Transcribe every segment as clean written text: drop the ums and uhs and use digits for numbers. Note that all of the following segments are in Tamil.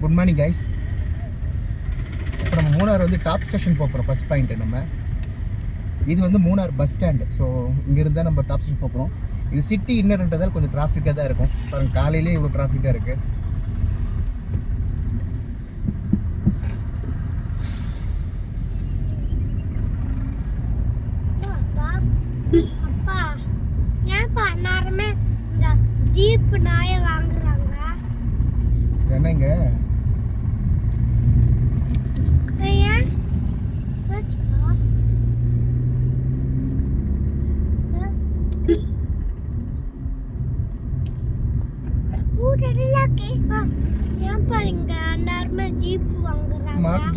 Good morning guys. இப்போ நம்ம மூணார் வந்து டாப் ஸ்டேஷன் போகிறோம். ஃபர்ஸ்ட் பாயிண்ட் நம்ம இது வந்து மூணார் பஸ் ஸ்டாண்டு. ஸோ இங்கேருந்து நம்ம டாப் ஸ்டேஷன் போகிறோம். இது சிட்டி இன்னர்ன்றதால் கொஞ்சம் டிராஃபிக்காக தான் இருக்கும். பாருங்கள், காலையிலே இவ்வளோ டிராஃபிக்காக இருக்குது. ஜீப் நாயை வாங்குறாங்க. என்னங்க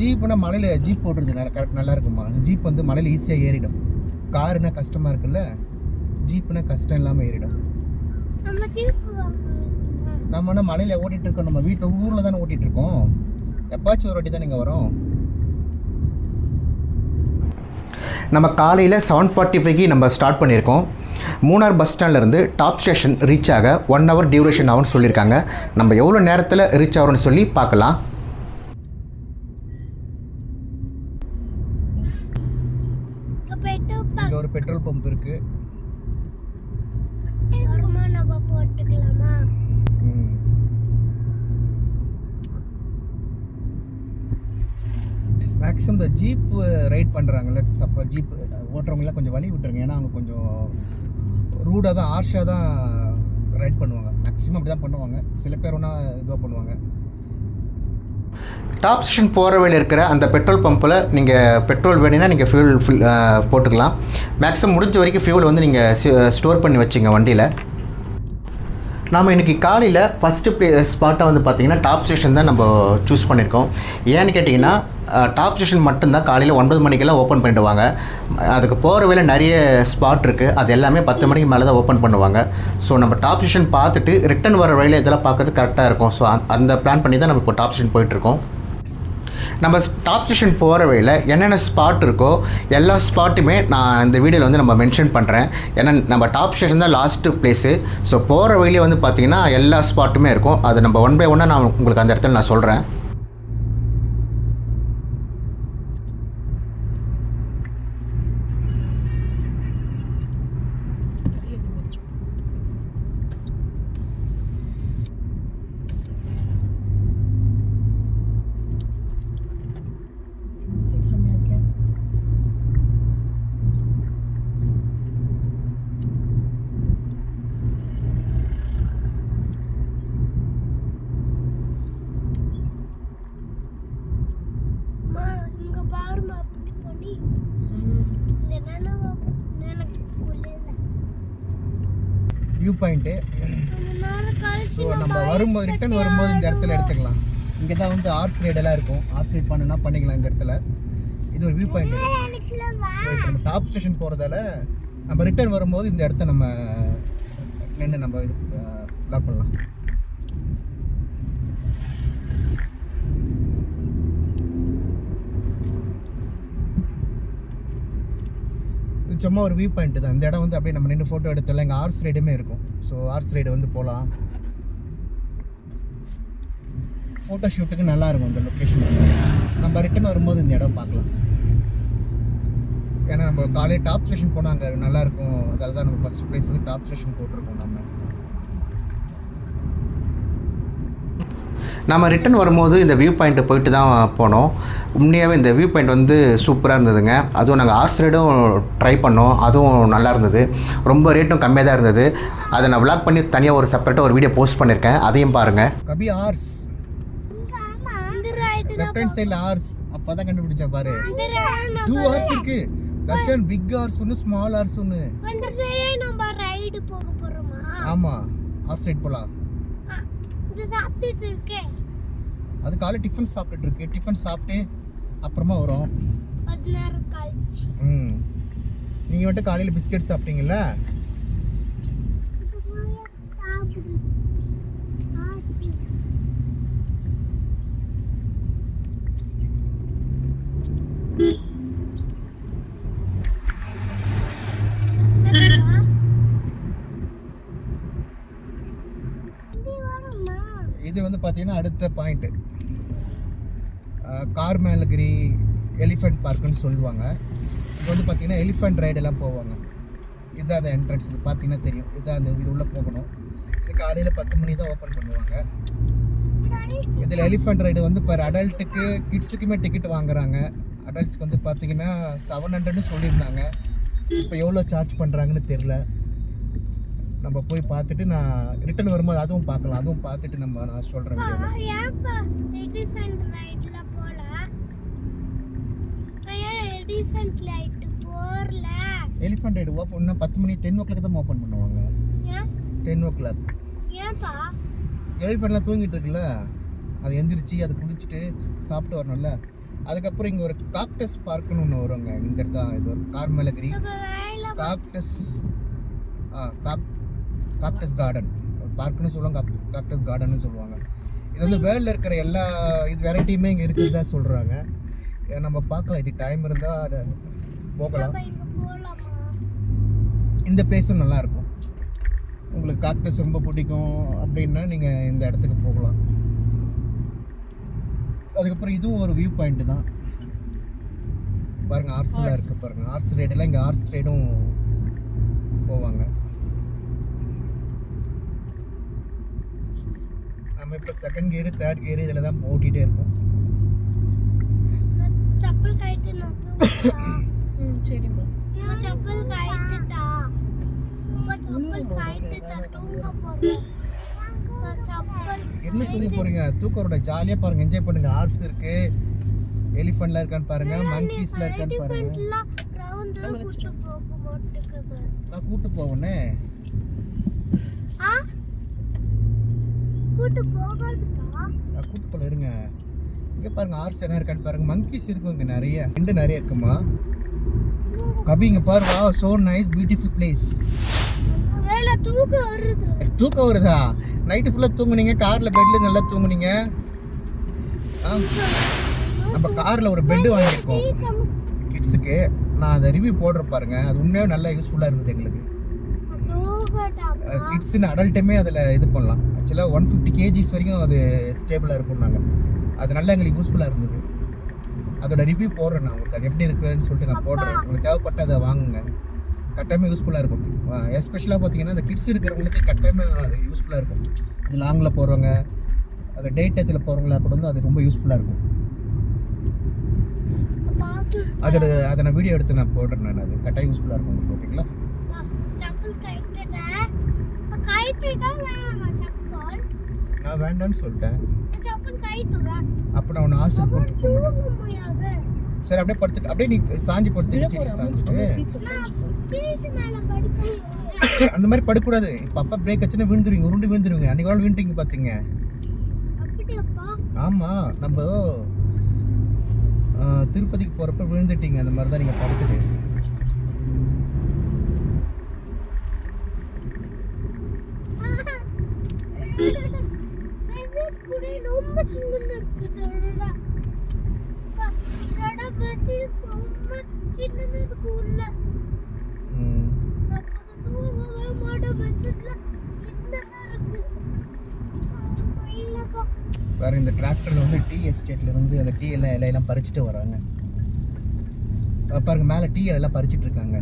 ஜீப்னா மலையில ஜீப் போட்டுருது கரெக்ட், நல்லா இருக்குமா? ஜீப் வந்து மலையில ஈஸியாக ஏறிடும். காருனா கஷ்டமா இருக்குல்ல, ஜீப்னா கஷ்டம் இல்லாமல் ஏறிடும். நம்ம என்ன மலையில ஓட்டிட்டு இருக்கோம், நம்ம வீட்டில் ஊரில் தானே ஓட்டிட்டு இருக்கோம். எப்பாச்சும் ஒரு வாட்டி தான் இங்கே வரோம். நம்ம காலையில் 7:45க்கு நம்ம ஸ்டார்ட் பண்ணியிருக்கோம். மூணார் பஸ் ஸ்டாண்ட்லேருந்து டாப் ஸ்டேஷன் ரீச் ஆக 1 hour டியூரேஷன் ஆகும்னு சொல்லியிருக்காங்க. நம்ம எவ்வளோ நேரத்தில் ரீச் ஆகிறோம்னு சொல்லி பார்க்கலாம். இங்கே ஒரு பெட்ரோல் பம்ப் இருக்குது. மேக்ஸிமம் இந்த ஜீப் ரைட் பண்ணுறாங்கல்ல, ஜீப் ஓட்டுறவங்களாம் கொஞ்சம் வழி விட்டுருங்க. ஏன்னா அவங்க கொஞ்சம் ரூடாக தான், ஹார்ஷாக தான் ரைட் பண்ணுவாங்க. மேக்ஸிமம் அப்படி தான் பண்ணுவாங்க. சில பேர் ஒன்றா இதுவாக பண்ணுவாங்க. டாப் ஸ்டேஷன் போகிற வழியில் இருக்கிற அந்த பெட்ரோல் பம்பில் நீங்கள் பெட்ரோல் வேணுன்னா நீங்கள் ஃபியூல் போட்டுக்கலாம். மேக்ஸிமம் முடிஞ்ச வரைக்கும் ஃபியூல் வந்து நீங்கள் ஸ்டோர் பண்ணி வச்சுங்க வண்டியில். நாம் இன்றைக்கி காலையில் ஃபஸ்ட்டு ஸ்பாட்டாக வந்து பார்த்திங்கன்னா டாப் ஸ்டேஷன் தான் நம்ம சூஸ் பண்ணியிருக்கோம். ஏன்னு கேட்டிங்கன்னா டாப் ஸ்டேஷன் மட்டும்தான் காலையில் 9 மணிக்கெல்லாம் ஓப்பன் பண்ணிவிடுவாங்க. அதுக்கு போகிற வேலை நிறைய ஸ்பாட் இருக்குது. அது எல்லாமே 10 மணிக்கு மேலே தான் ஓப்பன் பண்ணுவாங்க. ஸோ நம்ம டாப் ஸ்டேஷன் பார்த்துட்டு ரிட்டன் வர வழியில் இதெல்லாம் பார்க்கறது கரெக்டாக இருக்கும். ஸோ அந்த பிளான் பண்ணி தான் நம்ம இப்போ டாப் ஸ்டேஷன் போயிட்டுருக்கோம். நம்ம டாப் ஸ்டேஷன் போகிற வழியில் என்னென்ன ஸ்பாட் இருக்கோ எல்லா ஸ்பாட்டுமே நான் இந்த வீடியோவில் வந்து நம்ம மென்ஷன் பண்ணுறேன். ஏன்னா நம்ம டாப் ஸ்டேஷன் தான் லாஸ்ட்டு பிளேஸு. ஸோ போகிற வழியில் வந்து பார்த்திங்கன்னா எல்லா ஸ்பாட்டுமே இருக்கும். அது நம்ம 1 by 1 நான் உங்களுக்கு அந்த இடத்துல நான் சொல்கிறேன். View point. ஸோ நம்ம வரும்போது ரிட்டன் வரும்போது இந்த இடத்துல எடுத்துக்கலாம். இங்கே தான் வந்து ஹார்ஸ் ரைடெல்லாம் இருக்கும். ஹார்ஸ் ரைட் பண்ணுன்னா பண்ணிக்கலாம் இந்த இடத்துல. இது ஒரு வியூ பாயிண்ட். நம்ம டாப் ஸ்டேஷன் போகிறதால நம்ம ரிட்டன் வரும்போது இந்த இடத்த நம்ம நின்று நம்ம இது லாக் பண்ணலாம். சும்மா ஒரு வியூ பாயிண்ட் தான். இந்த இடம் வந்து அப்படியே நம்ம நின்று ஃபோட்டோ எடுத்தல. இங்கே ஹார்ஸ் ரைடுமே இருக்கும். ஸோ ஹார்ஸ் ரைடு வந்து போகலாம். ஃபோட்டோ ஷூட்டுக்கு நல்லாயிருக்கும் இந்த லொக்கேஷன். நம்ம ரிட்டன் வரும்போது இந்த இடம் பார்க்கலாம். ஏன்னா நம்ம காலையில் டாப் ஸ்டேஷன் போனால் அங்கே நல்லாயிருக்கும். அதால் தான் நம்ம ஃபஸ்ட் ப்ளேஸ் வந்து டாப் ஸ்டேஷன் போட்டிருக்கோம். நம்ம ரிட்டன் வரும்போது இந்த வியூ பாயிண்ட்டு போயிட்டு தான் போனோம். உண்மையாகவே இந்த வியூ பாயிண்ட் வந்து சூப்பராக இருந்ததுங்க. அதுவும் நாங்கள் ஹார்ஸ் ரைடும் ட்ரை பண்ணோம். அதுவும் நல்லா இருந்தது. ரொம்ப ரேட்டும் கம்மியாக தான் இருந்தது. அதை நான் விளாக் பண்ணி தனியாக ஒரு செப்பரேட்டாக ஒரு வீடியோ போஸ்ட் பண்ணியிருக்கேன். அதையும் பாருங்கள். கபி ஹார்ஸ் லெஃப்ட் ஹேண்ட் சைடில் ஹார்ஸ் அப்போ தான் கண்டுபிடிச்சேன் பாரு. 2 ஹார்ஸ் இருக்கு. தர்ஷன் பிக் ஹார்ஸ் ஒன்று, ஸ்மால் ஹார்ஸ் ஒன்று. ஆமாம், ஹார்ஸ் ரைட் போகலாம். அது காலை டிஃபன் சாப்பிட்டுட்டு இருக்கு. டிஃபன் சாப்பிட்டு அப்புறமா வரும். நீங்கள் வந்துட்டு காலையில் பிஸ்கெட் சாப்பிட்டீங்களா? இது வந்து பார்த்தீங்கன்னா பார்த்தீங்கன்னா அடுத்த பாயிண்ட்டு கார்மேலகிரி எலிஃபெண்ட் பார்க்குன்னு சொல்லுவாங்க. இங்கே வந்து பார்த்தீங்கன்னா எலிஃபெண்ட் ரைடெல்லாம் போவாங்க. இதுதான் அந்த என்ட்ரன்ஸ். இது பார்த்தீங்கன்னா தெரியும். இதுதான் அந்த இது உள்ளே போகணும். இது காலையில் 10 மணி தான் ஓப்பன் பண்ணுவாங்க. இதில் எலிஃபெண்ட் ரைடு வந்து பர் அடல்ட்டுக்கு கிட்ஸுக்குமே டிக்கெட் வாங்குறாங்க. அடல்ட்ஸ்க்கு வந்து பார்த்தீங்கன்னா 700ன்னு சொல்லியிருந்தாங்க. இப்போ எவ்வளோ சார்ஜ் பண்ணுறாங்கன்னு தெரில. நம்ம போய் பார்த்துட்டு நான் ரிட்டர்ன் வரும்போது அதுவும் பார்க்கலாம். அதுவும் பார்த்துட்டு நான் சொல்கிறேன். எலிஃபெண்ட் ரைடு ஓப்பன் இன்னும் 10 மணி 10 o'clock தான் ஓப்பன் பண்ணுவாங்க. 10 o'clock. எலிஃபெண்ட்லாம் தூங்கிட்டு இருக்குல்ல, அது எந்திரிச்சு அதை குளிச்சுட்டு சாப்பிட்டு வரணும்ல. அதுக்கப்புறம் இங்கே ஒரு காக்டஸ் பார்க்குன்னு ஒன்று வருவாங்க. இந்த இடத்துல இது ஒரு கார்மேலகிரி காக்டஸ் கார்டன் பார்க்குன்னு சொல்லுவாங்க. காக்டஸ் கார்டன்னு சொல்லுவாங்க. இது வந்து வேர்ல்டில் இருக்கிற எல்லா இது வெரைட்டியுமே இங்கே இருக்குதுதான் சொல்கிறாங்க. நம்ம பார்க்கலாம். இது டைம் இருந்தால் போகலாம். இந்த பிளேஸும் நல்லாயிருக்கும். உங்களுக்கு காக்டஸ் ரொம்ப பிடிக்கும் அப்படின்னா நீங்கள் இந்த இடத்துக்கு போகலாம். அதுக்கப்புறம் இதுவும் ஒரு வியூ பாயிண்ட் தான். பாருங்கள் ஆர்ஸ்லாம் இருக்குது பாருங்கள். ஆர்ஸ் ரைடெல்லாம் இங்கே ஆர்ஸ் ரைடும் போவாங்க. நம்ம இப்போ செகண்ட் கியரு தேர்ட் கியரு இதில் தான் ஓட்டிகிட்டே இருப்போம். சரிம்மா. என்ன தூங்க போறீங்க? தூக்கரோட ஜாலியா பாருங்க, என்ஜாய் பண்ணுங்க. ஆர்ஸ் இருக்கு, எலிஃபென்ட்லாம் இருக்கான்னு பாருங்க, மங்கீஸ்லாம் இருக்கான்னு பாருங்க. நான் கூட்டு போவனே. நான் கூட்டு போல இருங்க. இங்க பாருங்க ஆர்ஸ் என்ன இருக்கான்னு பாருங்க. மங்கீஸ் இருக்கு இங்க நிறைய. நிறைய இருக்குமா கபி? இங்க பாரு. வா, சோ நைஸ், பியூட்டிஃபுல் பிளேஸ். தூக்கம் வருதா? நைட்டு ஃபுல்லாக தூங்குனீங்க, காரில் பெட்டில் நல்லா தூங்குனீங்க. நம்ம காரில் ஒரு பெட்டு வாங்கியிருக்கோம் கிட்ஸுக்கு. நான் அதை ரிவ்யூ போடுற பாருங்க. அது உண்மையாக நல்லா யூஸ்ஃபுல்லாக இருந்தது எங்களுக்கு. கிட்ஸுன்னு அடல்ட்டுமே அதில் இது பண்ணலாம். ஆக்சுவலாக 150 kgs வரைக்கும் அது ஸ்டேபிளாக இருக்கும்னாங்க. அது நல்லா எங்களுக்கு யூஸ்ஃபுல்லாக இருந்தது. அதோட ரிவ்யூ போடுறேன் நான் உங்களுக்கு. அது எப்படி இருக்குன்னு சொல்லிட்டு நான் போடுறேன். உங்களுக்கு தேவைப்பட்ட அதை வாங்குங்க. கட்டாயமாக யூஸ்ஃபுல்லாக இருக்கும். எஸ்பெஷலாக பார்த்தீங்கன்னா அந்த கிட்ஸ் இருக்கிறவங்களுக்கு கட்டாயமாக அது யூஸ்ஃபுல்லாக இருக்கும். அது லாங்கில் போகிறவங்க, அது டே டயத்தில் போகிறவங்களா கூட வந்து அது ரொம்ப யூஸ்ஃபுல்லாக இருக்கும். அதை நான் வீடியோ எடுத்து நான் போடுறேன். நான் அது கட்டாயம் யூஸ்ஃபுல்லாக இருக்கும் உங்களுக்கு. ஓகேங்களா? நான் வேண்டான்னு சொல்லிட்டேன். அப்போ நான் ஒன்று ஆசை போட்டு சரி அப்படியே படுத்து, அப்படியே நீ சாஞ்சி படுத்து அந்த மாதிரி படுக்கூடாது. இப்போ அப்பா பிரேக் வச்சுன்னா விழுந்துருவீங்க, உருண்டு விழுந்துருவீங்க. அன்றைக்கி ஒரு நாள் விழுந்துட்டீங்க பார்த்தீங்க. ஆமாம், நம்ம திருப்பதிக்கு போகிறப்ப விழுந்துட்டீங்க. அந்த மாதிரி தான் நீங்கள் படுத்துட்டு. வேறு இந்த டிராக்டரில் வந்து டீ எஸ்டேட்லேருந்து அந்த டீ இலையெல்லாம் பறிச்சுட்டு வராங்க பாருங்க. மேலே டீ இலையெல்லாம் பறிச்சுட்டு இருக்காங்க.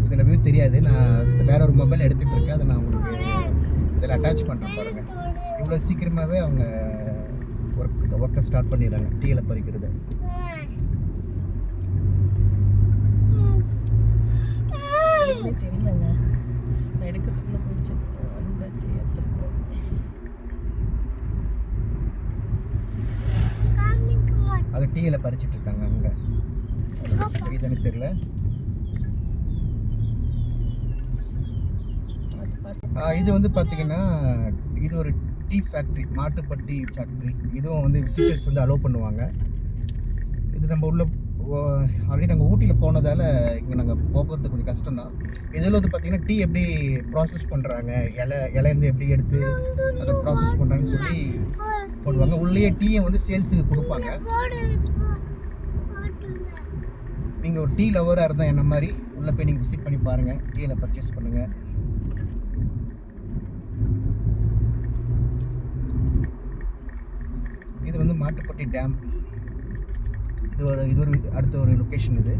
இதில் வியூ தெரியாது. நான் வேற ஒரு மொபைல் எடுத்துகிட்டு இருக்கேன். அதை நான் உங்களுக்கு இதில் அட்டாச் பண்ணுறேன் பாருங்க. இவ்வளோ சீக்கிரமாகவே அவங்க ஒர்க்கை ஸ்டார்ட் பண்ணிடுறாங்க டீ இலை பறிக்கிறது. தெரியலங்க, எடுக்கிறதுக்குள்ள போயிடுச்சு. அது டீ இலை பறிச்சுட்டு இருக்காங்க அங்கே. இது எனக்கு தெரியல. இது வந்து பார்த்தீங்கன்னா இது ஒரு டீ ஃபேக்ட்ரி, மாட்டுப்பட்டி ஃபேக்ட்ரி. இதுவும் வந்து விசிட்டர்ஸ் வந்து அலோவ் பண்ணுவாங்க. இது நம்ம உள்ள ஆல்ரெடி நாங்கள் ஊட்டியில் போனதால் இங்கே நாங்கள் போக்குறது கொஞ்சம் கஷ்டம்தான். இதில் வந்து பார்த்தீங்கன்னா டீ எப்படி ப்ராசஸ் பண்ணுறாங்க, இலையிலேருந்து எப்படி எடுத்து அதை ப்ராசஸ் பண்ணுறாங்கன்னு சொல்லி போடுவாங்க. உள்ளேயே டீயை வந்து சேல்ஸுக்கு கொடுப்பாங்க. நீங்கள் ஒரு டீ லவராக இருந்தால் என்ன மாதிரி உள்ளே போய் நீங்கள் விசிட் பண்ணி பாருங்கள். டீயில் பர்ச்சேஸ் பண்ணுங்கள். மாட்டுப்பட்டி டேம். இது ஒரு அடுத்த ஒரு லொக்கேஷன் இது.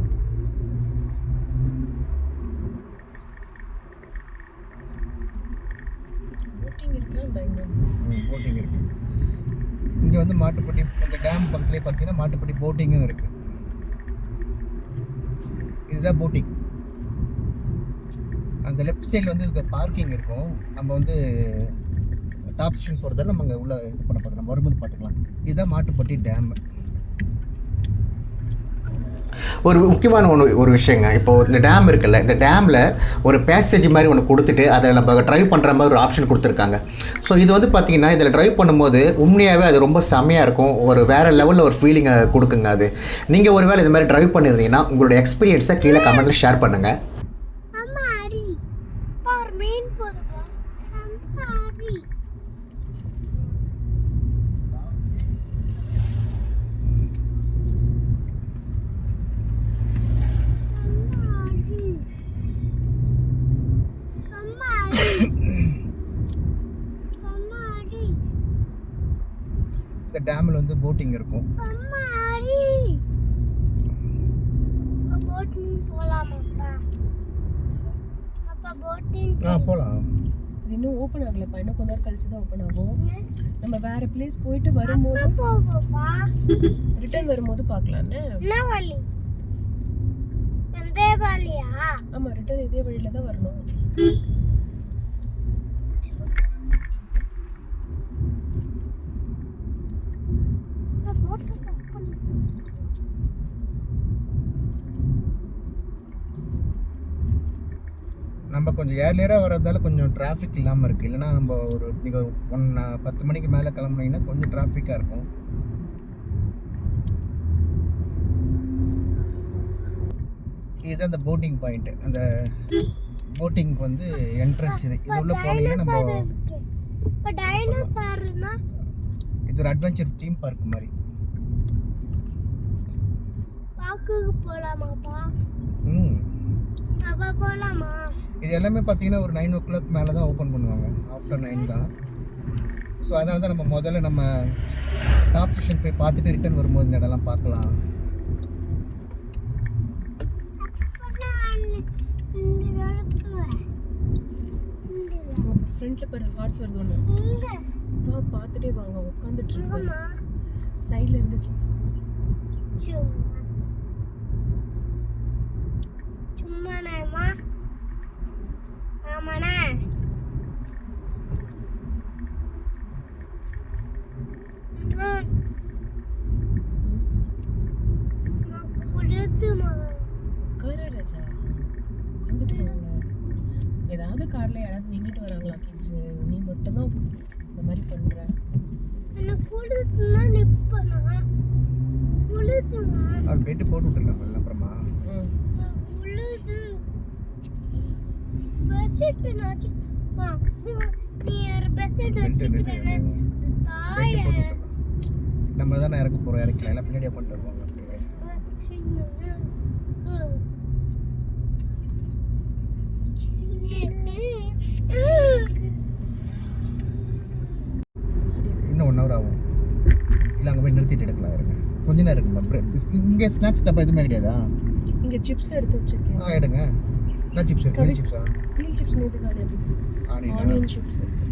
போட்டிங் இருக்கா இந்த போட்டிங் இருக்குது இங்கே வந்து. மாட்டுப்பட்டி இந்த டேம் பக்கத்துலேயே பார்த்தீங்கன்னா மாட்டுப்பட்டி போட்டிங்கும் இருக்குது. இதுதான் போட்டிங். அந்த லெஃப்ட் சைடில் வந்து இதுக்கு பார்க்கிங் இருக்கும். நம்ம வந்து டாப் ஸ்டேஷன் போகிறதால நம்ம அங்கே உள்ள இது பண்ண பார்க்கலாம், நம்ம வரும்போது பார்த்துக்கலாம். இதுதான் மாட்டுப்பட்டி டேம். ஒரு முக்கியமான ஒரு விஷயங்க, இப்போது இந்த டேம் இருக்குல்ல, இந்த டேமில் ஒரு பேசேஜ் மாதிரி ஒன்று கொடுத்துட்டு அதில் நம்ம ட்ரைவ் பண்ணுற மாதிரி ஒரு ஆப்ஷன் கொடுத்துருக்காங்க. ஸோ இது வந்து பார்த்திங்கன்னா இதில் ட்ரைவ் பண்ணும்போது உண்மையாகவே அது ரொம்ப செம்மையாக இருக்கும். ஒரு வேறு லெவலில் ஒரு ஃபீலிங்கை கொடுக்குங்க. அது நீங்கள் ஒரு வேளை இது மாதிரி ட்ரைவ் பண்ணியிருந்தீங்கன்னா உங்களுடைய எக்ஸ்பீரியன்ஸை கீழே கமெண்ட்டில் ஷேர் பண்ணுங்கள். இந்த டேமில் வந்து போட்டிங் இருக்கும். போகலாம். இது இன்னும் ஓப்பன் ஆகலப்பா, இன்னும் கொஞ்ச நேரம் கழிச்சு தான் ஓப்பன் ஆகும். நம்ம வேற பிளேஸ் போயிட்டு வரும்போது ரிட்டர்ன் வரும்போது பார்க்கலான்னு. ஆமா, ரிட்டர்ன் இதே வழியில தான் வரணும். நம்ம கொஞ்சம் ஏர்லியராக வர்றதால கொஞ்சம் டிராஃபிக் இல்லாமல் இருக்குது. இல்லைனா நம்ம ஒரு நீங்கள் 10 மணிக்கு மேலே கிளம்புனீங்கன்னா கொஞ்சம் டிராஃபிக்காக இருக்கும். இதுதான் அந்த போட்டிங் பாயிண்ட்டு. அந்த போட்டிங்க்கு வந்து என்ட்ரன்ஸ் இது. இது உள்ள போனீங்கன்னா நம்ம இது ஒரு அட்வென்ச்சர் தீம் பார்க் மாதிரி. இது எல்லாமே பார்த்தீங்கன்னா ஒரு 9 o'clock மேலே தான் ஓப்பன் பண்ணுவாங்க. ஆஃப்டர் 9 தான். ஸோ அதனால தான் நம்ம முதல்ல நம்ம டாப் ஸ்டேஷன் போய் பார்த்துட்டு ரிட்டர்ன் வரும்போது இந்த இடம்லாம் பார்க்கலாம். ஃப்ரண்ட்ல பாரு ஹார்ஸ் வருது ஒன்று. வா பார்த்துட்டே வாங்க, உட்காந்துட்டு இருக்கு. சைடில் இருந்துச்சு. ராஜா உட்காந்துட்டு வாங்க. ஏதாவது கார்ல யாராவது நின்றுட்டு வராங்களா கிட்ஸ்? நீ மட்டும் தான் இந்த மாதிரி பண்ற. அது பெட்டு போட்டு விட்டுடலாம் அப்புறமா. நம்ம தானே இறக்க போகிறோம், இறக்கலாம். எல்லாம் பின்னாடியே பண்ணிட்டு வருவாங்க. இன்னும் 1 hour ஆகும். இல்லை அங்கே போய் நிறுத்திட்டு எடுக்கலாம். இருங்க கொஞ்ச நேரம் இருக்குமா? இங்கே ஸ்நாக்ஸ் டப்பா எதுவுமே கிடையாதா? இங்கே சிப்ஸ் எடுத்து வச்சிருக்கேன். எடுங்க. என்ன சிப்ஸ் இருக்கு? வீல் சிப்ஸா? வீல் சிப்ஸ் நேற்று காலையில் மிக்ஸ் ஆனியன் சிப்ஸ் இருக்கு.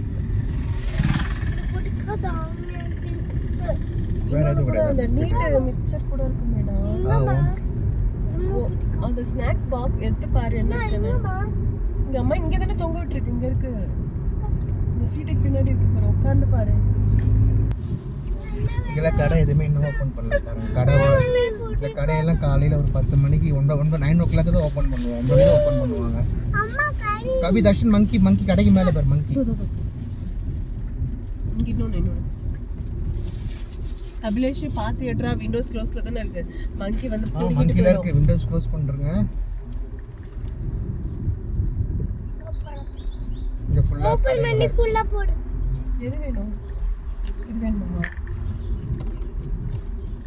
வேற எதுவும் கிடையாது. அந்த நீட் மிக்சர் கூட இருக்கு மேடம். அந்த ஸ்நாக்ஸ் பாக்ஸ் எடுத்து பாரு என்ன இருக்குன்னு. இங்க அம்மா இங்க தானே தொங்க விட்டுருக்கு. இங்க இருக்கு, இந்த சீட்டுக்கு பின்னாடி இருக்கு பாரு, உட்கார்ந்து பாரு. இதெல்லாம் கடை எதுவுமே இன்னும் ஓப்பன் பண்ணல பாருங்க. கடை இந்த கடையெல்லாம் காலையில் ஒரு 10 மணிக்கு 9 o'clock தான் ஓப்பன் பண்ணுவாங்க. 9 மணிக்கு ஓப்பன் பண்ணுவாங்க. கவி தர்ஷன் மங்கி கடைக்கு மேலே பாரு. மங்கி இங்க இன்னொன்று அபிலேஷ் பார்த்து ஏட்ரா. விண்டோஸ் க்ளோஸ்ல தானே இருக்கு. மங்கி வந்து மங்கில இருக்கு. விண்டோஸ் க்ளோஸ் பண்றங்க. இங்க ஃபுல்லா ஓபன் பண்ணி ஃபுல்லா போடு. எது வேணும்? இது வேணுமா?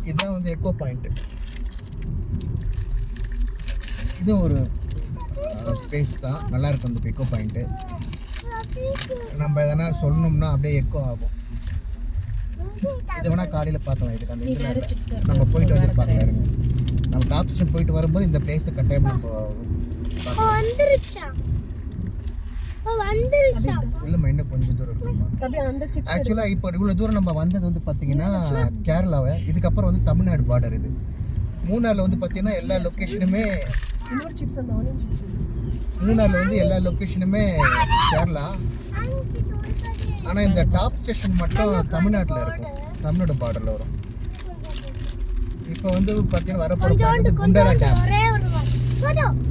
இதான் வந்து எக்கோ பாயிண்ட். இது ஒரு ஸ்பேஸ் தான். நல்லா இருக்கும் அந்த எக்கோ பாயிண்ட். நம்ம எதனா சொல்லணும்னா அப்படியே எக்கோ ஆகும். இது இது வேணால் காலையில் பார்க்கலாம். இதுக்கு அந்த நீ இதில் வேற chips நம்ம போயிட்டு வந்து வேற பார்க்கலாம் இருங்க. நம்ம டாப் ஸ்டேஷன் போயிட்டு வரும்போது இந்த பிளேஸை கட்டாயம் நம்ம வந்துருச்சா வந்துருச்சா இல்லைம்மா, இன்னும் கொஞ்சம் தூரம் இருக்குமா. கபி அந்த சிப்ஸ் ஆக்சுவலாக இப்போ இவ்வளோ தூரம் நம்ம வந்தது வந்து பார்த்தீங்கன்னா கேரளாவை, இதுக்கப்புறம் வந்து தமிழ்நாடு பார்டர். இது மூணாரில் வந்து பார்த்தீங்கன்னா எல்லா லொக்கேஷனுமே, இன்னொரு சிப்ஸ் அந்த ஆனியன் சிப்ஸ். மூணாரில் வந்து எல்லா லொக்கேஷனுமே கேரளா. ஆனால் இந்த டாப் ஸ்டேஷன் மட்டும் தமிழ்நாட்டில் இருக்கும், தமிழ்நாடு பார்டரில் வரும். இப்போ வந்து பார்த்தீங்கன்னா வரப்போகிற பார்ட் வந்து குண்டாலா டேம். ஒரே ஒரு போதும்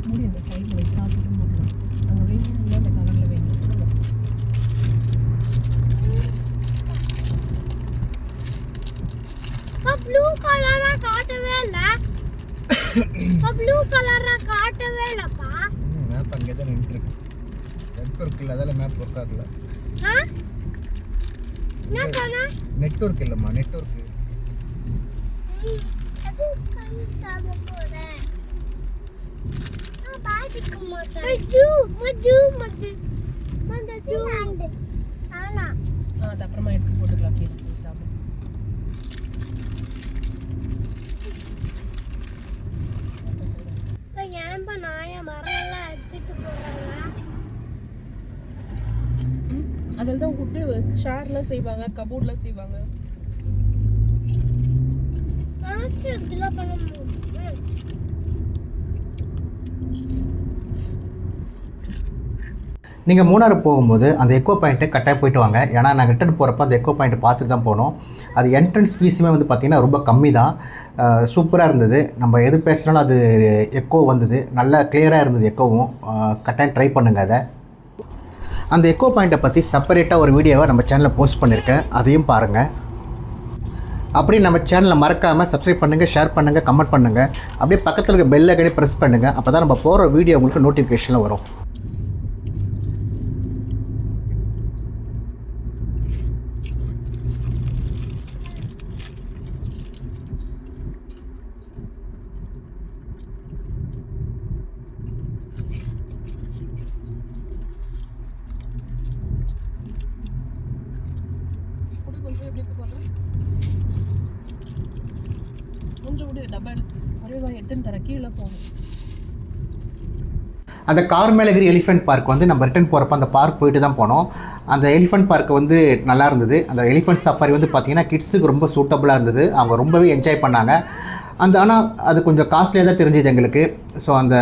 மூடி அந்த சைடில் வை சாப்பிட்டு போடலாம். அங்கே வேணும் அந்த கவரில் வேணும். ப்ளூ கலரா காட்டவே இல்ல ப்ளூ கலரா காட்டவே இல்லப்பா. மேப் அங்கே தான் நின்றுருக்கு. நெட்வொர்க் இல்லை, அதெல்லாம் மேப் ஒர்க் ஆகல. என்ன சொன்ன நெட்வொர்க் இல்லைம்மா, நெட்வொர்க். அது கண்டாக போறேன் நான் பாதிக்க மாட்டேன். மஜு மஜு மஜு மஜு ஆனா அது அப்புறமா எடுத்து போட்டுக்கலாம். கேஸ் சாப்பிடு. ஏன்பா நாய மரம்லாம் எடுத்துட்டு போறாங்க. அதில் தான் விட்டு ஷேர்லாம் செய்வாங்க, கபோர்ட்லாம் செய்வாங்க. இதெல்லாம் பண்ண முடியும். நீங்கள் மூணாறு போகும்போது அந்த எக்கோ பாயிண்ட்டை கட்டாயம் போயிட்டு வாங்க. ஏன்னா நாங்கள் ரிட்டர்ன் போகிறப்ப அந்த எக்கோ பாயிண்ட்டை பார்த்துட்டு தான் போனோம். அது என்ட்ரன்ஸ் ஃபீஸுமே வந்து பார்த்திங்கன்னா ரொம்ப கம்மி தான். சூப்பராக இருந்தது. நம்ம எது பேசுனாலும் அது எக்கோ வந்தது, நல்லா கிளியராக இருந்தது எக்கோவும். கட்டாயம் ட்ரை பண்ணுங்கள் அதை. அந்த எக்கோ பாயிண்ட்டை பற்றி செப்பரேட்டாக ஒரு வீடியோவை நம்ம சேனலில் போஸ்ட் பண்ணியிருக்கேன், அதையும் பாருங்கள். அப்படியே நம்ம சேனலை மறக்காமல் சப்ஸ்கிரைப் பண்ணுங்கள், ஷேர் பண்ணுங்கள், கமெண்ட் பண்ணுங்கள். அப்படியே பக்கத்தில் இருக்க பெல் ஐக்கனை ப்ரெஸ் பண்ணுங்கள். அப்போ தான் நம்ம போகிற வீடியோ உங்களுக்கு நோட்டிஃபிகேஷனில் வரும். கொஞ்சம் எப்படி இருக்கு பார்க்குறேன். கொஞ்சம் விடு, டபுள் ஒரே வாய் எடுத்துன்னு தர கீழே போகும். அந்த கார்மேலகிரி எலிஃபென்ட் பார்க் வந்து நம்ம ரிட்டர்ன் போகிறப்ப அந்த பார்க் போயிட்டு தான் போனோம். அந்த எலிஃபென்ட் பார்க் வந்து நல்லா இருந்தது. அந்த எலிஃபென்ட் சஃபாரி வந்து பார்த்திங்கன்னா கிட்ஸுக்கு ரொம்ப சூட்டபுளாக இருந்தது. அவங்க ரொம்பவே என்ஜாய் பண்ணாங்க. ஆனால் அது கொஞ்சம் காஸ்ட்லியாக தான் தெரிஞ்சுது எங்களுக்கு. ஸோ அந்த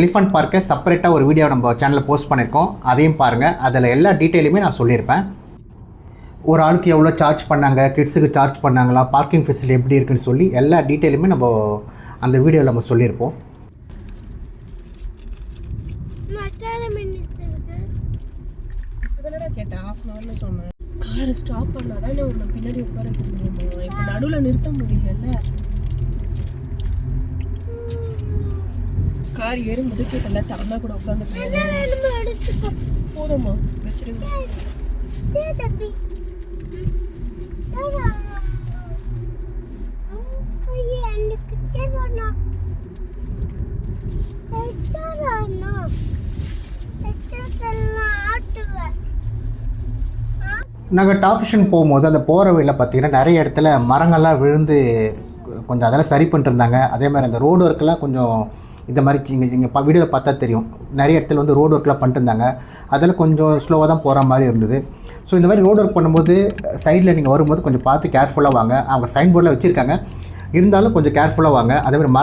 எலிஃபென்ட் பார்க்கை செப்பரேட்டாக ஒரு வீடியோ நம்ம சேனலில் போஸ்ட் பண்ணியிருக்கோம், அதையும் பாருங்கள். அதில் எல்லா டீட்டெயிலுமே நான் சொல்லியிருப்பேன். ஒரு ஆளுக்கு எவ்வளோ சார்ஜ் பண்ணாங்க, கிட்ஸுக்கு சார்ஜ் பண்ணாங்களா, பார்க்கிங் ஃபெசிலிட்டி எப்படி இருக்குன்னு சொல்லி எல்லா டீட்டெயிலுமே நம்ம அந்த வீடியோவில் நம்ம சொல்லியிருப்போம். இதனடா கேட்டேன், ½ அன் ஹவரில் சொன்னேன். காரை ஸ்டாப் பண்ணால் தான் உன்னை பின்னாடி உட்கார வைக்க முடியுமா? இப்போ நடுவில் நிறுத்த முடியல. கார் ஏறும்போது கேட்டல தரனா கூட உட்காந்து போதுமா வச்சிருங்க. நாங்கள் டாப் ஸ்டேஷன் போகும்போது அந்த போகிற வழியில் பார்த்திங்கன்னா நிறைய இடத்துல மரங்கள்லாம் விழுந்து கொஞ்சம் அதெல்லாம் சரி பண்ணிட்டுருந்தாங்க. அதே மாதிரி அந்த ரோடு ஒர்க்கெல்லாம் கொஞ்சம் இந்த மாதிரி இங்கே வீடியோவில் பார்த்தா தெரியும், நிறைய இடத்துல வந்து ரோடு ஒர்க்லாம் பண்ணிட்டு இருந்தாங்க. அதெல்லாம் கொஞ்சம் ஸ்லோவாக தான் போகிற மாதிரி இருந்தது. ஸோ இந்த மாதிரி ரோடு ஒர்க் பண்ணும்போது சைடில் நீங்கள் வரும்போது கொஞ்சம் பார்த்து கேர்ஃபுல்லாக வாங்க. அவங்க சைன் போர்டில் வச்சுருக்காங்க, இருந்தாலும் கொஞ்சம் கேர்ஃபுல்லாக வாங்க. அதே மாதிரி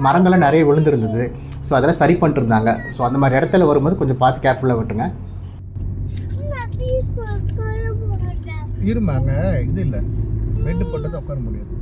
மரங்கள்லாம் நிறைய விழுந்துருந்தது. ஸோ அதெல்லாம் சரி பண்ணிட்டு இருந்தாங்க. ஸோ அந்த மாதிரி இடத்துல வரும்போது கொஞ்சம் பார்த்து கேர்ஃபுல்லாக விட்டுங்க. இருமாங்க, இது இல்லை பெட்டு போட்டு தான் உட்கார முடியாது.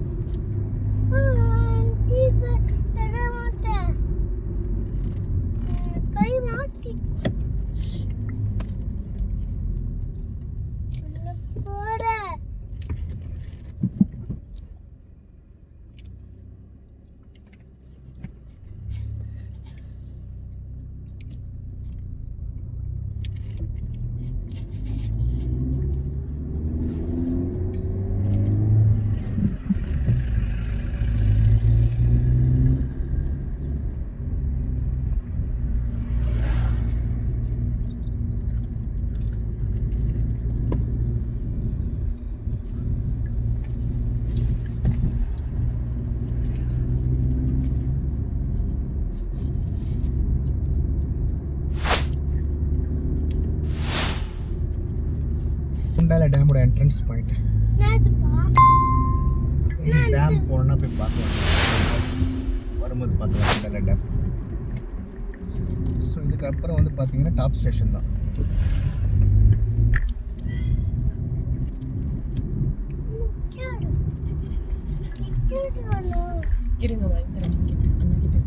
குண்டால டேமோட என்ட்ரன்ஸ் பாயிண்ட். என்னதுப்பா? டேம் போனா போய் பார்க்கலாம். வரும்போது பார்க்கலாம் குண்டால டேம். ஸோ இதுக்கப்புறம் வந்து பார்த்தீங்கன்னா டாப் ஸ்டேஷன் தான். இருங்க வாங்கி தரேன். அண்ணா கிட்ட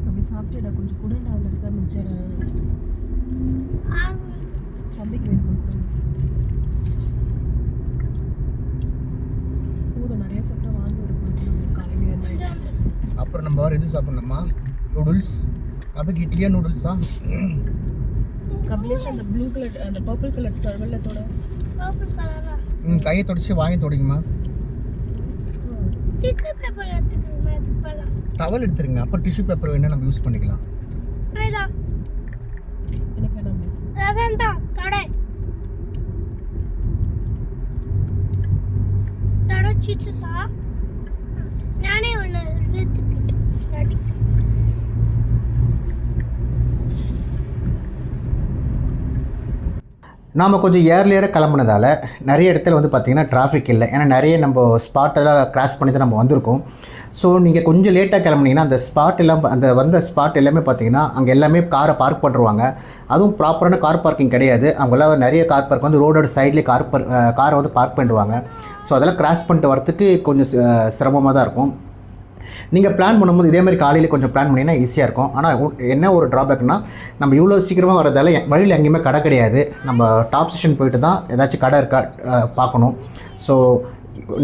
அப்படி சாப்பிட்டுடா கொஞ்சம் குடண்டா அதில் இருக்கா மிச்சர தம்பிக்கு வேணும் போதும் நிறைய சாப்பிட்டா வாங்கி ஒரு காலையில. அப்புறம் நம்ம வேறு இது சாப்பிட்ணுமா நூடுல்ஸ். அதுக்கு இட்லியா நூடுல்ஸா? கபிலேஷ் அந்த ப்ளூ கலர் அந்த பர்பிள் கலர் வெள்ளத்தோட கையை தொடச்சி வாங்கி தொடங்குமா. டவல் எடுத்துருங்க. அப்போ டிஷ்யூ பேப்பர் வேணா நம்ம யூஸ் பண்ணிக்கலாம். எனக்கு வேணாம். நானே ஒன்று நாம் கொஞ்சம் ஏர்லியராக கிளம்புனதால் நிறைய இடத்துல வந்து பார்த்திங்கன்னா டிராஃபிக் இல்லை. ஏன்னா நிறைய நம்ம ஸ்பாட்டெல்லாம் கிராஸ் பண்ணி தான் நம்ம வந்திருக்கோம். ஸோ நீங்கள் கொஞ்சம் லேட்டாக கிளம்புனீங்கன்னா அந்த ஸ்பாட் எல்லாம் அந்த வந்த ஸ்பாட் எல்லாமே பார்த்திங்கன்னா அங்கே எல்லாமே காரை பார்க் பண்ணுருவாங்க. அதுவும் ப்ராப்பரான கார் பார்க்கிங் கிடையாது. அவங்களாம் நிறைய கார் பார்க் வந்து ரோடோட சைட்லேயே காரை வந்து பார்க் பண்ணிடுவாங்க. ஸோ அதெல்லாம் கிராஸ் பண்ணிட்டு வரத்துக்கு கொஞ்சம் சிரமமாக தான் இருக்கும். நீங்கள் பிளான் பண்ணும்போது இதே மாதிரி காலையில் கொஞ்சம் பிளான் பண்ணிங்கன்னா ஈஸியாக இருக்கும். ஆனால் என்ன ஒரு ட்ராபேக்னால் நம்ம இவ்வளோ சீக்கிரமாக வரதால் வழியில் எங்கேயுமே கடை கிடையாது. நம்ம டாப் ஸ்டேஷன் போயிட்டு தான் ஏதாச்சும் கடை இருக்கா பார்க்கணும். ஸோ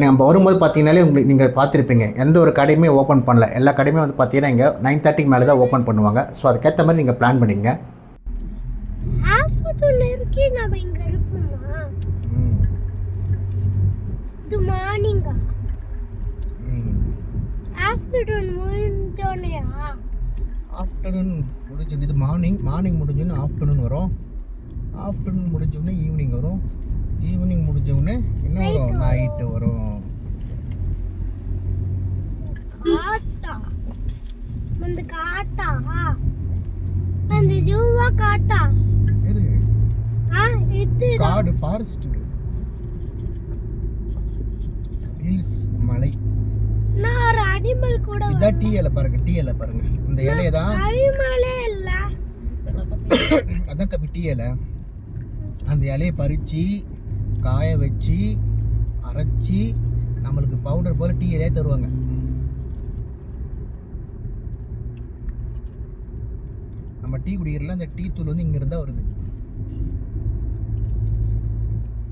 நம்ம வரும்போது பார்த்தீங்கன்னாலே உங்களுக்கு நீங்கள் பார்த்துருப்பீங்க எந்த ஒரு கடையுமே ஓப்பன் பண்ணல. எல்லா கடையுமே வந்து பார்த்தீங்கன்னா இங்கே 9:30 மேலே தான் ஓப்பன் பண்ணுவாங்க. ஸோ அதுக்கேற்ற மாதிரி நீங்கள் பிளான் பண்ணிங்க. ஆஃப்டர்நூன் முடிஞ்சு இது மார்னிங் முடிஞ்சோடனே ஆஃப்டர்நூன் வரும். ஆஃப்டர்நூன் முடிஞ்சோடனே ஈவினிங் வரும். ஈவினிங் முடிஞ்சோடனே என்ன வரும்? நைட்டு வரும். காடு ஃபாரஸ்ட் ஹில்ஸ் மலை. நான் ஒரு அனிமல் கூட இதான் டீ இலை பாருங்க. டீ இலை பாருங்க. இந்த இலையை தான் அனிமலே இல்ல அதான் கப்பி டீ இலை. அந்த இலையை பறித்து காய வச்சு அரைச்சி நம்மளுக்கு பவுடர் போல் டீ இலையே தருவாங்க. நம்ம டீ குடிக்கிறதுல அந்த டீ தூள் வந்து இங்க இருந்தா வருது.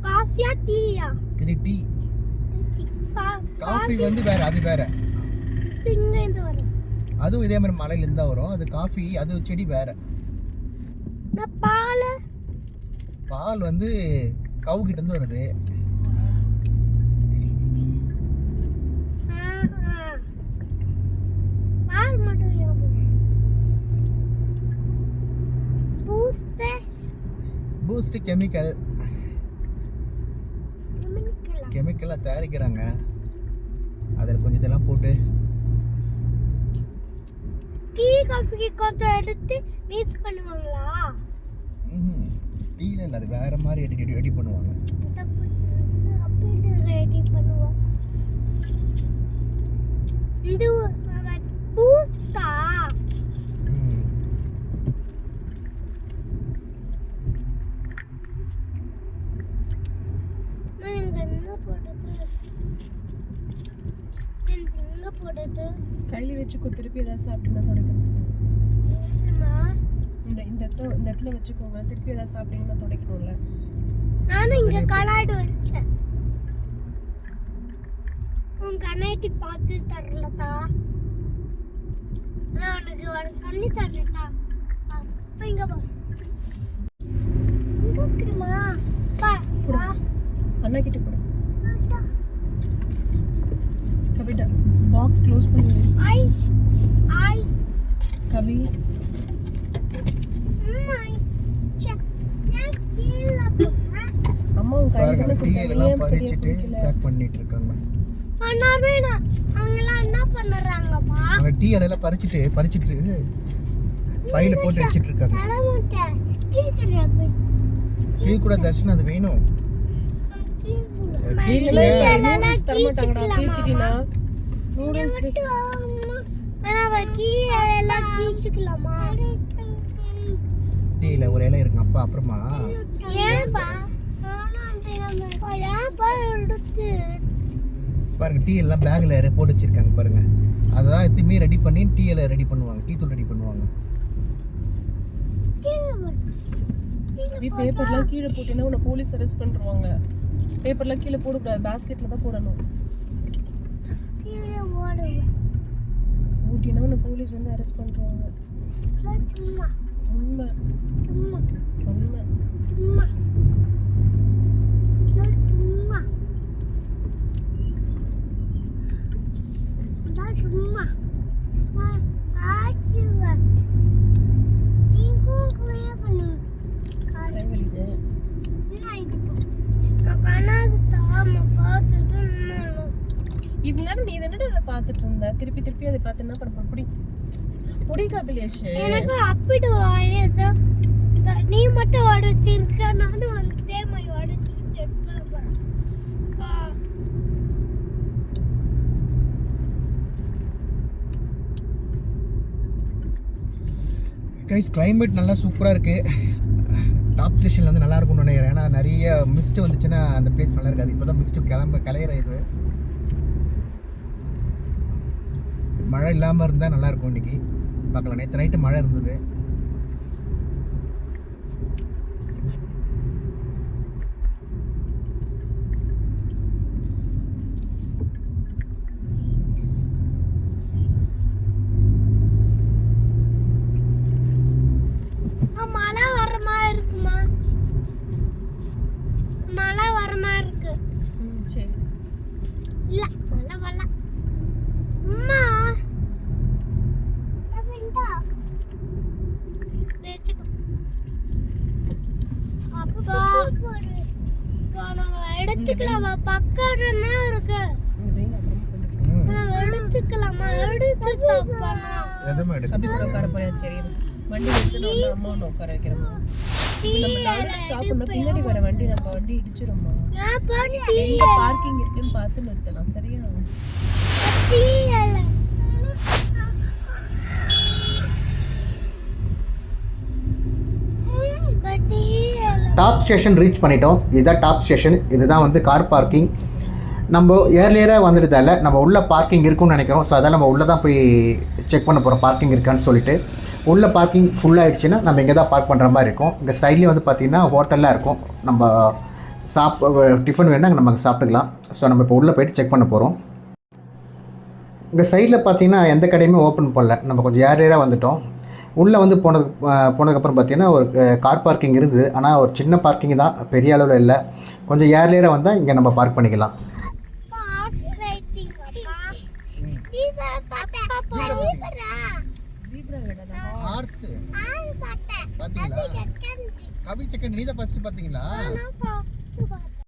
காஃபியா டீயா? இது டீ. காஃபி வந்து வேற, அது வேற. இங்க இருந்து வரும். அதுவும் இதே மாதிரி மலையில இருந்தா வரும். அது காஃபி, அது செடி வேற. பால் வந்து கவு கிட்ட இருந்து வருது. பூஸ்ட் கெமிக்கலா தயாரிக்கிறாங்க. அதில் கொஞ்சம் இதெல்லாம் போட்டு டீ காஃபிக்கு கொஞ்சம் எடுத்து மிக்ஸ் பண்ணுவாங்களா? டீல இல்ல, அது வேற மாதிரி ரெடி பண்ணுவாங்க. அப்படி ரெடி பண்ணுவாங்க. இது பூஸ்டா? நான் இங்க என்ன போடுறது? கையில வச்சுக்கோ. திருப்பி ஏதாவது சாப்பிட்டீங்கன்னா தொடக்கிறது. இந்த இடத்துல வச்சுக்கோங்க. திருப்பி ஏதாவது சாப்பிட்டீங்கன்னா துடைக்கணும்ல. நானும் இங்க கலாய்டு வச்சேன். உன் கண்ணாடி பார்த்து தரலதா? நான் உனக்கு சொல்லி தரலதா? இங்க பா. இங்க கிருமா பா. அண்ணா கிட்ட போடு. கபிடா பாக்ஸ் க்ளோஸ் பண்ணி வை. ஐ கபி அம்மா உன் கையில டீயெல்லாம் பறிச்சிட்டு பேக் பண்ணிட்டு இருக்காங்க. அண்ணாவேனா அவங்கலாம் என்ன பண்றாங்கப்பா? அவங்க டீ எல்லாம் பறிச்சிட்டு பையில போட்டு வச்சிட்டு இருக்காங்க. டீ கூட தர்ஷன் அது வேணும். நூடுல்ஸ் தர மாட்டாங்கடா கிழிச்சிட்டினா நூடுல்ஸ் டீல ஒரு இலை இருக்கு அப்பா அப்புறமா பாருங்க டீ எல்லாம் பேக்ல போட்டு வச்சிருக்காங்க பாருங்க. அதான் எதுவுமே ரெடி பண்ணி டீ எல்லாம் ரெடி பண்ணுவாங்க, டீ தூள் ரெடி பண்ணுவாங்க. பேப்பர்லாம் கீழே போட்டீங்கன்னா உன்னை போலீஸ் அரெஸ்ட் பண்ணுவாங்க. பேப்பர்லாம் கீழே போடக்கூடாது, பாஸ்கெட்ல தான் போடணும். ஊட்டினா உன்னை போலீஸ் வந்து அரெஸ்ட் பண்ணுவாங்க. உண்மை உண்மை. இவ்வளவு நேரம் நீ தானே அதை பார்த்துட்டு இருந்த, திருப்பி திருப்பி அதை பார்த்து என்ன பண்ண புடி புடிக்கா பிலேஷ். எனக்கு அப்படி வாயது நீ மட்டும் உடைச்சிருக்க, நானும் அதே மாதிரி உடைச்சிட்டு போறேன். கைஸ் கிளைமேட் நல்லா சூப்பராக இருக்குது. டாப் ஸ்டேஷனில் வந்து நல்லா இருக்கும்னு நினைக்கிறேன். ஏன்னா நிறைய மிஸ்ட் வந்துச்சுன்னா அந்த பிளேஸ் நல்லா இருக்காது. இப்போ தான் மிஸ்ட்டு கலையிற இது. மழை இல்லாமல் இருந்தால் நல்லாயிருக்கும். இன்றைக்கி பார்க்கலாம். நேற்று நைட்டு மழை இருந்தது. மழை வர மாதிரி இருக்குமா? மழை வர மாதிரி இருக்கு. சரி இல்ல மழை வரல. அம்மா அப்பா எடுத்துக்கலாமா? பக்கம் தான் இருக்கு. எடுத்துக்கலாமா? எடுத்து அப்படி கூட உட்கார போறியா? சரி வண்டி எடுத்துட்டு வந்து அம்மா ஒன்று உட்கார வைக்கிறோமா? நம்ம நடுவில் ஸ்டாப் பண்ண பின்னாடி வர வண்டி நம்ம வண்டி இடிச்சிருமா? எங்க பார்க்கிங் இருக்குன்னு பார்த்து நிறுத்தலாம். சரியா? டாப் ஸ்டேஷன் ரீச் பண்ணிட்டோம். இதுதான் டாப் ஸ்டேஷன். இதுதான் வந்து கார் பார்க்கிங். நம்ம ஏர்லியராக வந்துட்டதால நம்ம உள்ள பார்க்கிங் இருக்குன்னு நினைக்கிறோம். ஸோ அதால் நம்ம உள்ளே தான் போய் செக் பண்ண போகிறோம் பார்க்கிங் இருக்கான்னு சொல்லிட்டு. உள்ள பார்க்கிங் ஃபுல்லாகிடுச்சுன்னா நம்ம இங்கே தான் பார்க் பண்ணுற மாதிரி இருக்கும். இங்கே சைட்லேயே வந்து பார்த்திங்கன்னா ஹோட்டல்லாம் இருக்கும். நம்ம டிஃபன் வேணால் நம்ம அங்கே சாப்பிட்டுக்கலாம். ஸோ நம்ம இப்போ உள்ளே போய்ட்டு செக் பண்ண போகிறோம். இங்கே சைடில் பார்த்திங்கன்னா எந்த கடையுமே ஓப்பன் பண்ணல. நம்ம கொஞ்சம் ஏர்லியராக வந்துட்டோம். உள்ளே வந்து போனதுக்கப்புறம் பார்த்திங்கன்னா ஒரு கார் பார்க்கிங் இருக்குது. ஆனால் ஒரு சின்ன பார்க்கிங் தான், பெரிய அளவில் இல்லை. கொஞ்சம் ஏர்லியராக வந்தால் இங்கே நம்ம பார்க் பண்ணிக்கலாம். கவி செகண்ட் நீ தான் ஃபர்ஸ்ட் பார்த்தீங்களா?